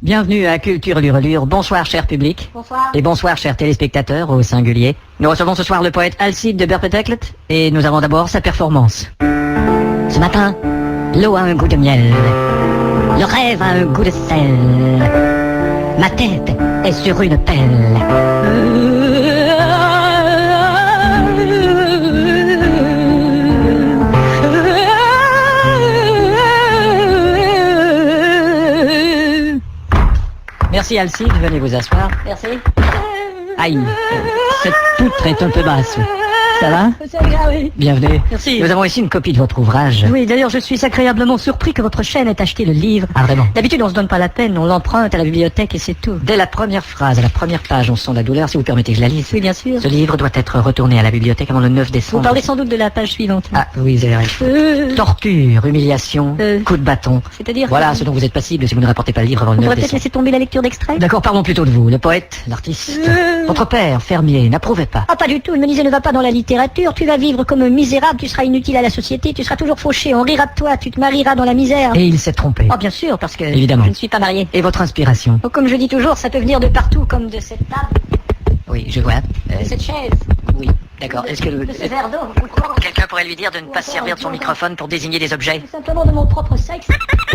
Bienvenue à Culture Lurelure. Bonsoir, cher public. Bonsoir. Et bonsoir, chers téléspectateurs, au singulier. Nous recevons ce soir le poète Alcide de Burpeteklet, et nous avons d'abord sa performance. Ce matin, l'eau a un goût de miel. Le rêve a un goût de sel. Ma tête est sur une pelle. Merci Alcide, venez vous asseoir. Merci. Aïe, cette poutre est un peu basse. Ça va? Ça va, oui. Bienvenue. Merci. Nous avons ici une copie de votre ouvrage. Oui, d'ailleurs, je suis agréablement surpris que votre chaîne ait acheté le livre. Ah, vraiment? D'habitude, on se donne pas la peine, on l'emprunte à la bibliothèque et c'est tout. Dès la première phrase, à la première page, on sent la douleur, si vous permettez que je la lise. Oui, bien sûr. Ce livre doit être retourné à la bibliothèque avant le 9 Vous décembre. parlez sans doute de la page suivante. Ah, oui, c'est vrai. Torture, humiliation, coup de bâton. C'est-à-dire Voilà que- ce dont vous êtes passible si vous ne rapportez pas le livre avant le On 9 pourrait peut-être décembre. laisser tomber la lecture d'extrait. D'accord, parlons plutôt de vous, le poète, l'artiste. Votre père, fermier, n'approuvait pas. Ah, pas du tout. Il me disait, ne va pas dans la littérature. Tu vas vivre comme un misérable. Tu seras inutile à la société. Tu seras toujours fauché. On rira de toi. Tu te marieras dans la misère. Et il s'est trompé. Ah, bien sûr, parce que Évidemment. je ne suis pas marié. Et votre inspiration? Donc, comme je dis toujours, ça peut venir de partout, comme de cette table, Oui, je vois. de cette chaise, Oui, d'accord. Est-ce que de ce verre d'eau. Vous croyez quelqu'un pourrait lui dire de ne pas se servir de son microphone pour désigner des objets? Tout simplement de mon propre sexe.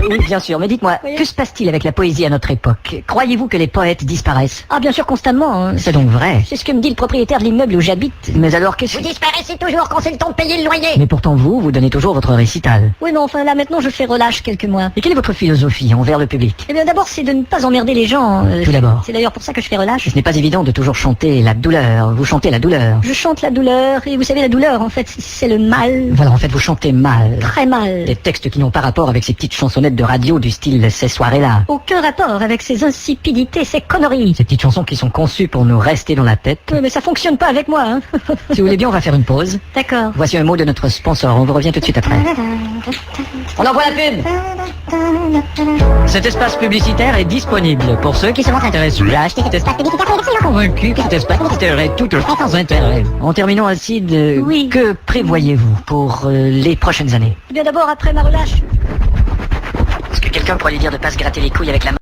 Oui, bien sûr, mais dites-moi, Oui. que se passe-t-il avec la poésie à notre époque? Croyez-vous que les poètes disparaissent? Ah, bien sûr, constamment. Hein. C'est donc vrai. C'est ce que me dit le propriétaire de l'immeuble où j'habite. Mais alors qu'est-ce Vous que... disparaissez toujours quand c'est le temps de payer le loyer. Mais pourtant vous donnez toujours votre récital. Oui, mais enfin, là, maintenant, je fais relâche quelques mois. Et quelle est votre philosophie envers le public? Eh bien, d'abord, c'est de ne pas emmerder les gens. Tout d'abord. C'est d'ailleurs pour ça que je fais relâche. Ce n'est pas évident de toujours chanter la douleur. Vous chantez la douleur. Je chante la douleur, et vous savez, la douleur, en fait, c'est le mal. Voilà, en fait, vous chantez mal. Très mal. Des textes qui n'ont pas rapport avec ces petites chansonnettes de radio du style Ces soirées-là. Aucun rapport avec ces insipidités, ces conneries. Ces petites chansons qui sont conçues pour nous rester dans la tête. Oui, mais ça fonctionne pas avec moi, hein. Si vous voulez bien, on va faire une pause. D'accord. Voici un mot de notre sponsor. On vous revient tout de suite après. On envoie la pub. Cet espace publicitaire est disponible pour ceux qui sont intéressés à acheter cet espace publicitaire. Convaincus que cet espace publicitaire est tout sans intérêt. En terminant, Alcide, Oui. que prévoyez-vous pour les prochaines années? Eh bien, d'abord, après ma relâche. Est-ce que quelqu'un pourrait lui dire de pas se gratter les couilles avec la main?